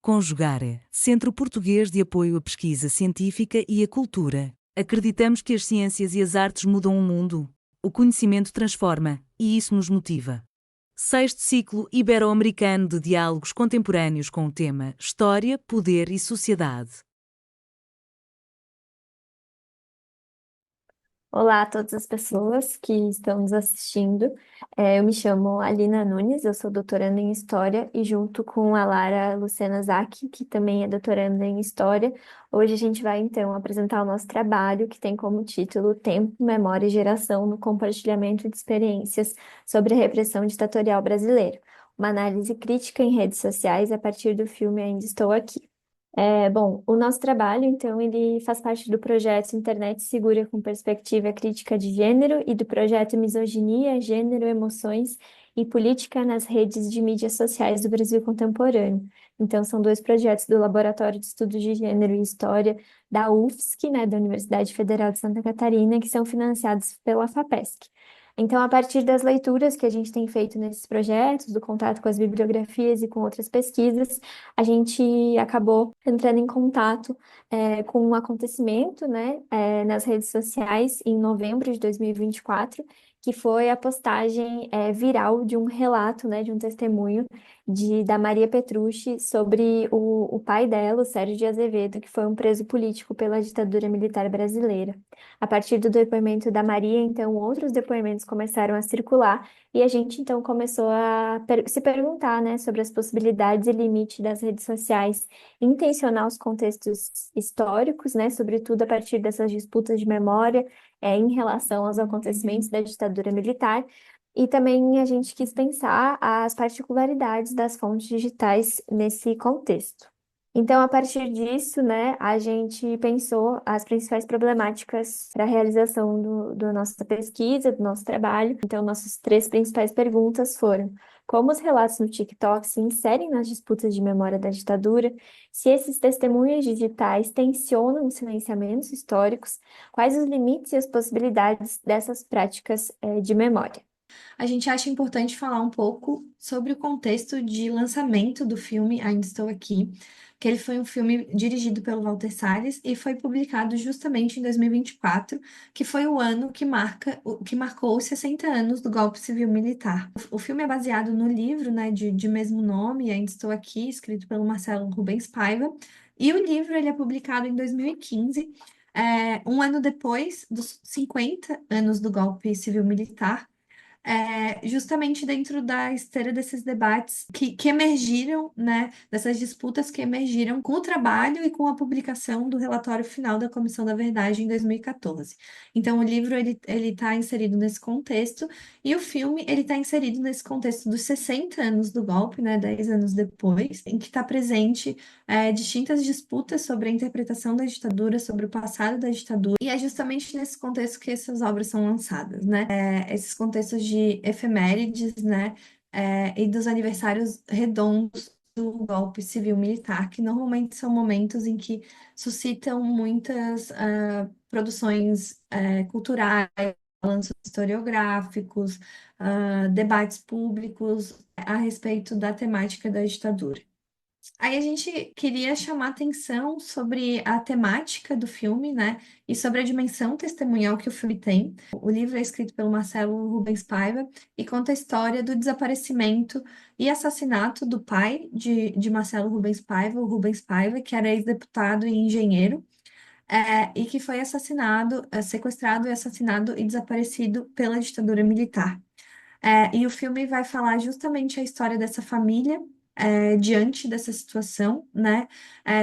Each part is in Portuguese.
Conjugare, Centro Português de Apoio à Pesquisa Científica e à Cultura. Acreditamos que as ciências e as artes mudam o mundo. O conhecimento transforma, e isso nos motiva. Sexto ciclo ibero-americano de diálogos contemporâneos com o tema História, Poder e Sociedade. Olá a todas as pessoas que estão nos assistindo. Eu me chamo Alina Nunes, eu sou doutoranda em História e junto com a Lara Lucena Zaki, que também é doutoranda em História, hoje a gente vai então apresentar o nosso trabalho que tem como título Tempo, Memória e Geração no Compartilhamento de Experiências sobre a Repressão Ditatorial Brasileira, uma análise crítica em redes sociais a partir do filme Ainda Estou Aqui. Bom, o nosso trabalho, então, ele faz parte do projeto Internet Segura com Perspectiva Crítica de Gênero e do projeto Misoginia, Gênero, Emoções e Política nas Redes de Mídias Sociais do Brasil Contemporâneo. Então, são dois projetos do Laboratório de Estudos de Gênero e História da UFSC, né, da Universidade Federal de Santa Catarina, que são financiados pela FAPESC. Então, a partir das leituras que a gente tem feito nesses projetos, do contato com as bibliografias e com outras pesquisas, a gente acabou entrando em contato com um acontecimento, né, nas redes sociais em novembro de 2024, que foi a postagem viral de um relato, né, de um testemunho da Maria Petrucci sobre o pai dela, o Sérgio de Azevedo, que foi um preso político pela ditadura militar brasileira. A partir do depoimento da Maria, então, outros depoimentos começaram a circular e a gente, então, começou a se perguntar, né, sobre as possibilidades e limites das redes sociais, intencionar os contextos históricos, né, sobretudo a partir dessas disputas de memória, em relação aos acontecimentos da ditadura militar. E também a gente quis pensar as particularidades das fontes digitais nesse contexto. Então, a partir disso, né, a gente pensou as principais problemáticas para a realização da nossa pesquisa, do nosso trabalho. Então, nossas três principais perguntas foram: como os relatos no TikTok se inserem nas disputas de memória da ditadura? Se esses testemunhos digitais tensionam os silenciamentos históricos? Quais os limites e as possibilidades dessas práticas, de memória? A gente acha importante falar um pouco sobre o contexto de lançamento do filme Ainda Estou Aqui, que ele foi um filme dirigido pelo Walter Salles e foi publicado justamente em 2024, que foi o ano que marcou os 60 anos do golpe civil-militar. O filme é baseado no livro, né, de mesmo nome, Ainda Estou Aqui, escrito pelo Marcelo Rubens Paiva, e o livro ele é publicado em 2015, um ano depois dos 50 anos do golpe civil-militar, justamente dentro da esteira desses debates que emergiram, né, dessas disputas que emergiram com o trabalho e com a publicação do relatório final da Comissão da Verdade em 2014. Então, o livro ele está inserido nesse contexto e o filme ele está inserido nesse contexto dos 60 anos do golpe, né, 10 anos depois, em que está presente distintas disputas sobre a interpretação da ditadura, sobre o passado da ditadura, e é justamente nesse contexto que essas obras são lançadas, né? Esses contextos de efemérides, né? E dos aniversários redondos do golpe civil-militar, que normalmente são momentos em que suscitam muitas produções culturais, balanços historiográficos, debates públicos a respeito da temática da ditadura. Aí a gente queria chamar atenção sobre a temática do filme, né? E sobre a dimensão testemunhal que o filme tem. O livro é escrito pelo Marcelo Rubens Paiva e conta a história do desaparecimento e assassinato do pai de Marcelo Rubens Paiva, o Rubens Paiva, que era ex-deputado e engenheiro, e que foi assassinado, sequestrado e assassinado e desaparecido pela ditadura militar. E o filme vai falar justamente a história dessa família diante dessa situação, né?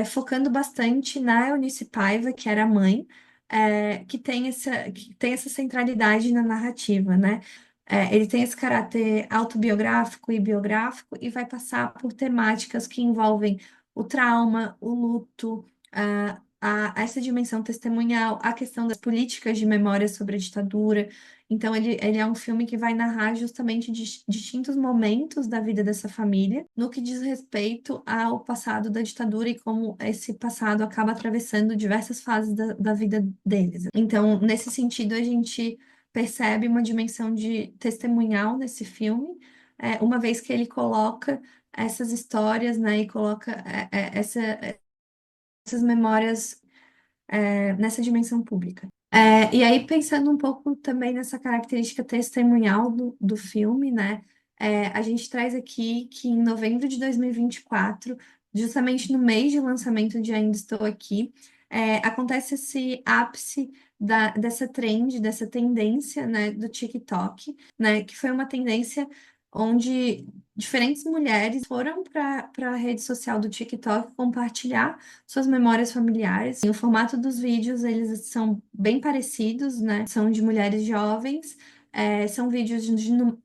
Focando bastante na Eunice Paiva, que era a mãe, que tem essa centralidade na narrativa, né? Ele tem esse caráter autobiográfico e biográfico e vai passar por temáticas que envolvem o trauma, o luto, essa dimensão testemunhal, a questão das políticas de memória sobre a ditadura. Então, ele é um filme que vai narrar justamente distintos momentos da vida dessa família, no que diz respeito ao passado da ditadura e como esse passado acaba atravessando diversas fases da vida deles. Então, nesse sentido, a gente percebe uma dimensão de testemunhal nesse filme, uma vez que ele coloca essas histórias, né, e coloca essas memórias nessa dimensão pública. E aí, pensando um pouco também nessa característica testemunhal do filme, né, a gente traz aqui que em novembro de 2024, justamente no mês de lançamento de Ainda Estou Aqui, acontece esse ápice dessa trend, dessa tendência, né, do TikTok, né, que foi uma tendência onde diferentes mulheres foram para a rede social do TikTok compartilhar suas memórias familiares. E o formato dos vídeos, eles são bem parecidos, né? São de mulheres jovens, são vídeos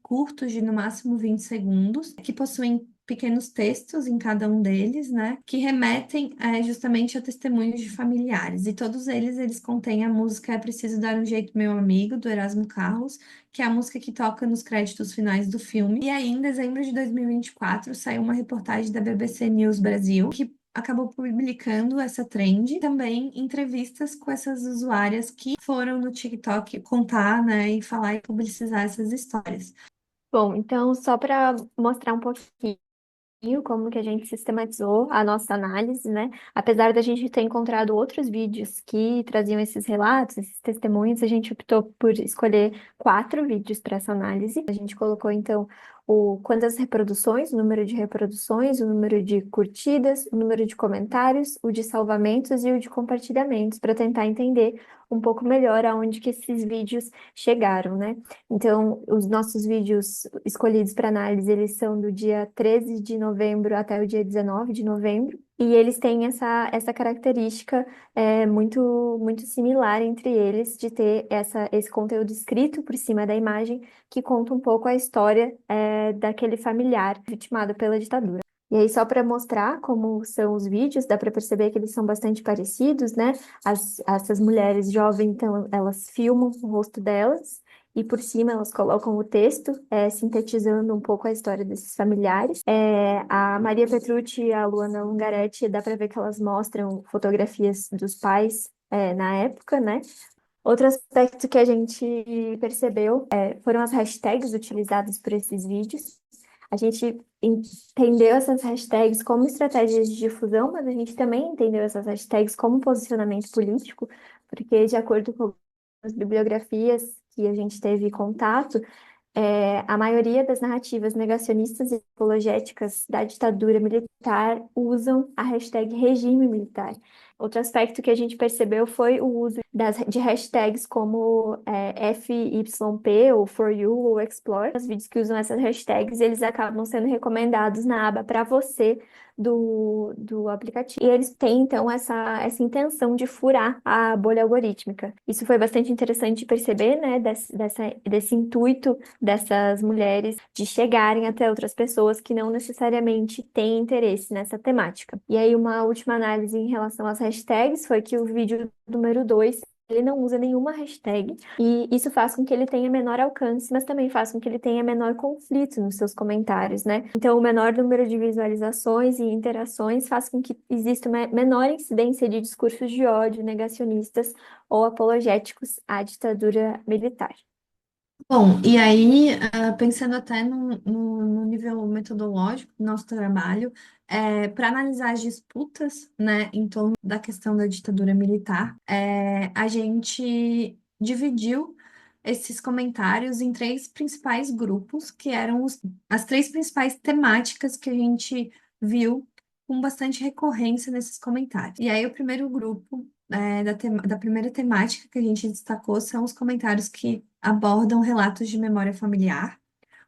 curtos, de no máximo 20 segundos, que possuem pequenos textos em cada um deles, né? Que remetem justamente a testemunhos de familiares. E todos eles contêm a música É Preciso Dar um Jeito, Meu Amigo, do Erasmo Carlos, que é a música que toca nos créditos finais do filme. E aí, em dezembro de 2024, saiu uma reportagem da BBC News Brasil, que acabou publicando essa trend, e também entrevistas com essas usuárias que foram no TikTok contar, né, e falar e publicizar essas histórias. Bom, então, só para mostrar um pouquinho como que a gente sistematizou a nossa análise, né? Apesar da gente ter encontrado outros vídeos que traziam esses relatos, esses testemunhos, a gente optou por escolher 4 vídeos para essa análise. A gente colocou, então, quantas reproduções, o número de reproduções, o número de curtidas, o número de comentários, o de salvamentos e o de compartilhamentos, para tentar entender um pouco melhor aonde que esses vídeos chegaram, né? Então, os nossos vídeos escolhidos para análise, eles são do dia 13 de novembro até o dia 19 de novembro, e eles têm essa característica muito similar entre eles, de ter esse conteúdo escrito por cima da imagem, que conta um pouco a história daquele familiar vitimado pela ditadura. E aí, só para mostrar como são os vídeos, dá para perceber que eles são bastante parecidos, né? Essas mulheres jovens, então, elas filmam o rosto delas, e por cima elas colocam o texto, sintetizando um pouco a história desses familiares. A Maria Petrucci e a Luana Ungaretti, dá para ver que elas mostram fotografias dos pais, na época, né? Outro aspecto que a gente percebeu, foram as hashtags utilizadas por esses vídeos. A gente entendeu essas hashtags como estratégias de difusão, mas a gente também entendeu essas hashtags como posicionamento político, porque, de acordo com as bibliografias que a gente teve contato, a maioria das narrativas negacionistas e apologéticas da ditadura militar usam a hashtag regime militar. Outro aspecto que a gente percebeu foi o uso de hashtags como FYP, ou For You, ou Explore. Os vídeos que usam essas hashtags, eles acabam sendo recomendados na aba para você do aplicativo. E eles têm, então, essa intenção de furar a bolha algorítmica. Isso foi bastante interessante de perceber, né, desse intuito dessas mulheres de chegarem até outras pessoas que não necessariamente têm interesse nessa temática. E aí, uma última análise em relação às hashtags foi que o vídeo número 2 ele não usa nenhuma hashtag, e isso faz com que ele tenha menor alcance, mas também faz com que ele tenha menor conflito nos seus comentários, né? Então, o menor número de visualizações e interações faz com que exista uma menor incidência de discursos de ódio negacionistas ou apologéticos à ditadura militar. Bom, e aí, pensando até no nível metodológico do nosso trabalho, para analisar as disputas, né, em torno da questão da ditadura militar, a gente dividiu esses comentários em 3 principais grupos, que eram as 3 principais temáticas que a gente viu com bastante recorrência nesses comentários. E aí, o primeiro grupo da primeira temática que a gente destacou são os comentários que abordam relatos de memória familiar.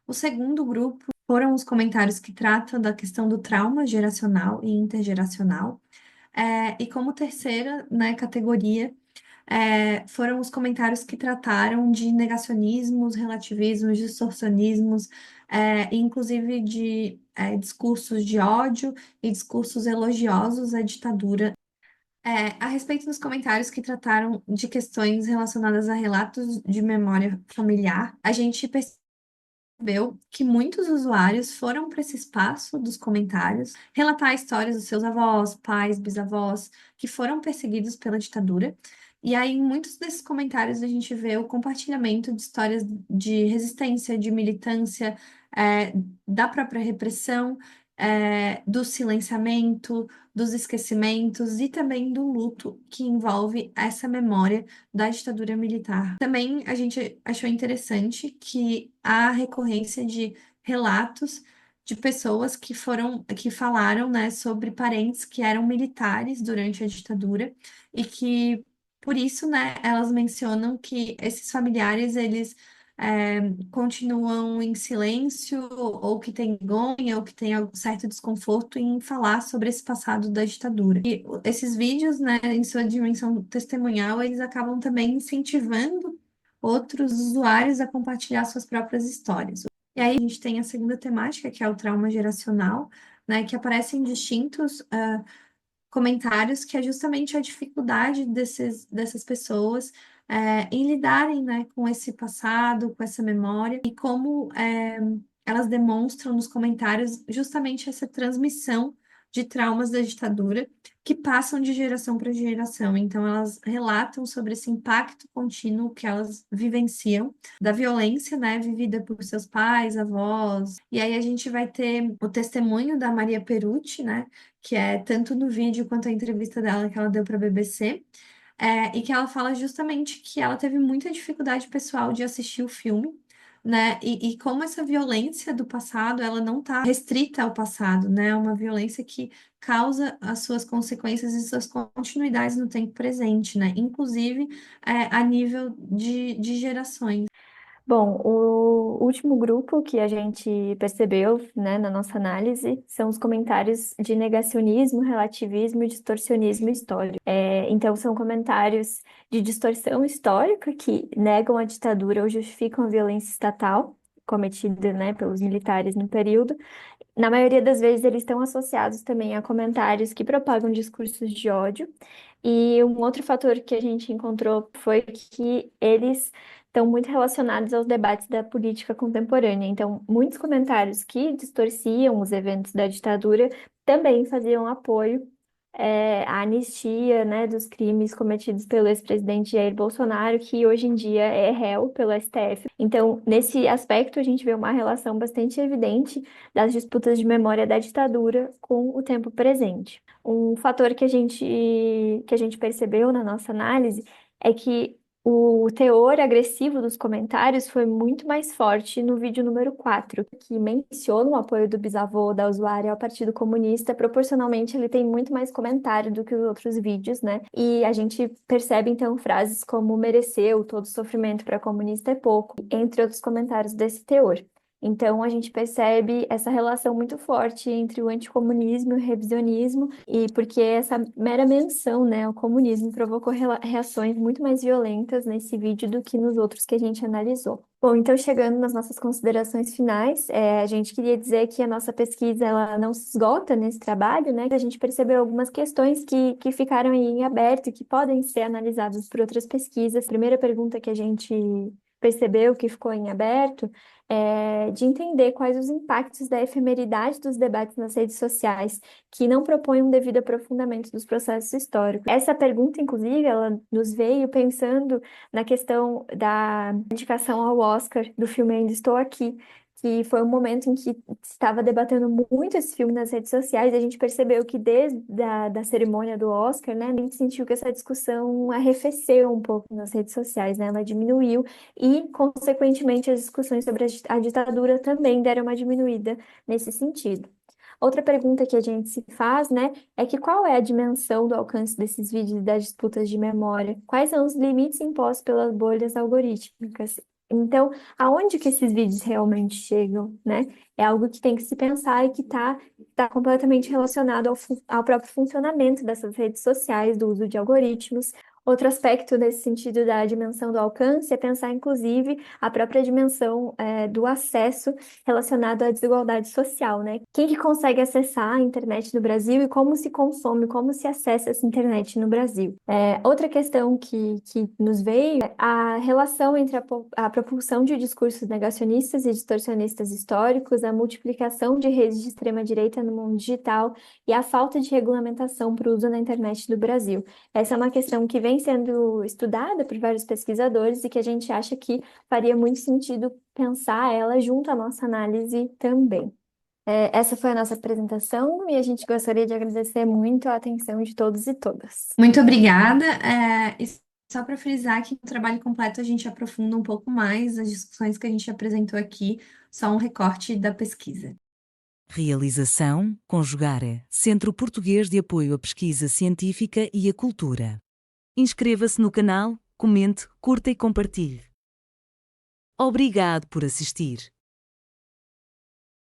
O segundo grupo foram os comentários que tratam da questão do trauma geracional e intergeracional. E como terceira, né, categoria, foram os comentários que trataram de negacionismos, relativismos, distorcionismos, e inclusive de discursos de ódio e discursos elogiosos à ditadura. A respeito dos comentários que trataram de questões relacionadas a relatos de memória familiar, a gente percebeu que muitos usuários foram para esse espaço dos comentários relatar histórias dos seus avós, pais, bisavós, que foram perseguidos pela ditadura. E aí, em muitos desses comentários, a gente vê o compartilhamento de histórias de resistência, de militância, da própria repressão, do silenciamento, dos esquecimentos e também do luto que envolve essa memória da ditadura militar. Também a gente achou interessante que a recorrência de relatos de pessoas que falaram, né, sobre parentes que eram militares durante a ditadura e que, por isso, né, elas mencionam que esses familiares, eles continuam em silêncio, ou que têm vergonha, ou que têm algum certo desconforto em falar sobre esse passado da ditadura. E esses vídeos, né, em sua dimensão testemunhal, eles acabam também incentivando outros usuários a compartilhar suas próprias histórias. E aí a gente tem a segunda temática, que é o trauma geracional, né, que aparece em distintos comentários, que é justamente a dificuldade dessas pessoas em lidarem, né, com esse passado, com essa memória, e como elas demonstram nos comentários justamente essa transmissão de traumas da ditadura que passam de geração para geração. Então, elas relatam sobre esse impacto contínuo que elas vivenciam, da violência, né, vivida por seus pais, avós. E aí a gente vai ter o testemunho da Maria Perucci, né, que é tanto no vídeo quanto a entrevista dela que ela deu para a BBC, e que ela fala justamente que ela teve muita dificuldade pessoal de assistir o filme, né? E como essa violência do passado, ela não está restrita ao passado, né? É uma violência que causa as suas consequências e suas continuidades no tempo presente, né? Inclusive, a nível de gerações. Bom, o último grupo que a gente percebeu, né, na nossa análise são os comentários de negacionismo, relativismo e distorcionismo histórico. Então, são comentários de distorção histórica que negam a ditadura ou justificam a violência estatal cometida, né, pelos militares no período. Na maioria das vezes, eles estão associados também a comentários que propagam discursos de ódio. E um outro fator que a gente encontrou foi que eles estão muito relacionados aos debates da política contemporânea. Então, muitos comentários que distorciam os eventos da ditadura também faziam apoio à anistia, né, dos crimes cometidos pelo ex-presidente Jair Bolsonaro, que hoje em dia é réu pelo STF. Então, nesse aspecto, a gente vê uma relação bastante evidente das disputas de memória da ditadura com o tempo presente. Um fator que a gente percebeu na nossa análise é que o teor agressivo dos comentários foi muito mais forte no vídeo número 4, que menciona o apoio do bisavô da usuária ao Partido Comunista. Proporcionalmente, ele tem muito mais comentário do que os outros vídeos, né? E a gente percebe, então, frases como mereceu, todo sofrimento para comunista é pouco, entre outros comentários desse teor. Então, a gente percebe essa relação muito forte entre o anticomunismo e o revisionismo, e porque essa mera menção, né, ao comunismo provocou reações muito mais violentas nesse vídeo do que nos outros que a gente analisou. Bom, então chegando nas nossas considerações finais, a gente queria dizer que a nossa pesquisa ela não se esgota nesse trabalho, né? A gente percebeu algumas questões que ficaram aí em aberto e que podem ser analisadas por outras pesquisas. A primeira pergunta que a gente percebeu que ficou em aberto de entender quais os impactos da efemeridade dos debates nas redes sociais, que não propõem um devido aprofundamento dos processos históricos. Essa pergunta, inclusive, ela nos veio pensando na questão da indicação ao Oscar do filme Ainda Estou Aqui, que foi um momento em que se estava debatendo muito esse filme nas redes sociais, e a gente percebeu que desde da cerimônia do Oscar, né, a gente sentiu que essa discussão arrefeceu um pouco nas redes sociais, né, ela diminuiu, e, consequentemente, as discussões sobre a ditadura também deram uma diminuída nesse sentido. Outra pergunta que a gente se faz, né, é que qual é a dimensão do alcance desses vídeos e das disputas de memória? Quais são os limites impostos pelas bolhas algorítmicas? Então, aonde que esses vídeos realmente chegam, né? É algo que tem que se pensar e que tá completamente relacionado ao próprio funcionamento dessas redes sociais, do uso de algoritmos. Outro aspecto nesse sentido da dimensão do alcance é pensar, inclusive, a própria dimensão do acesso relacionado à desigualdade social, né? Quem que consegue acessar a internet no Brasil e como se consome, como se acessa essa internet no Brasil? Outra questão que nos veio é a relação entre a propulsão de discursos negacionistas e distorcionistas históricos, a multiplicação de redes de extrema-direita no mundo digital e a falta de regulamentação para o uso na internet do Brasil. Essa é uma questão que vem sendo estudada por vários pesquisadores e que a gente acha que faria muito sentido pensar ela junto à nossa análise também. Essa foi a nossa apresentação e a gente gostaria de agradecer muito a atenção de todos e todas. Muito obrigada. E só para frisar que no trabalho completo a gente aprofunda um pouco mais as discussões que a gente apresentou aqui, só um recorte da pesquisa. Realização: Conjugare, Centro Português de Apoio à Pesquisa Científica e à Cultura. Inscreva-se no canal, comente, curta e compartilhe. Obrigado por assistir.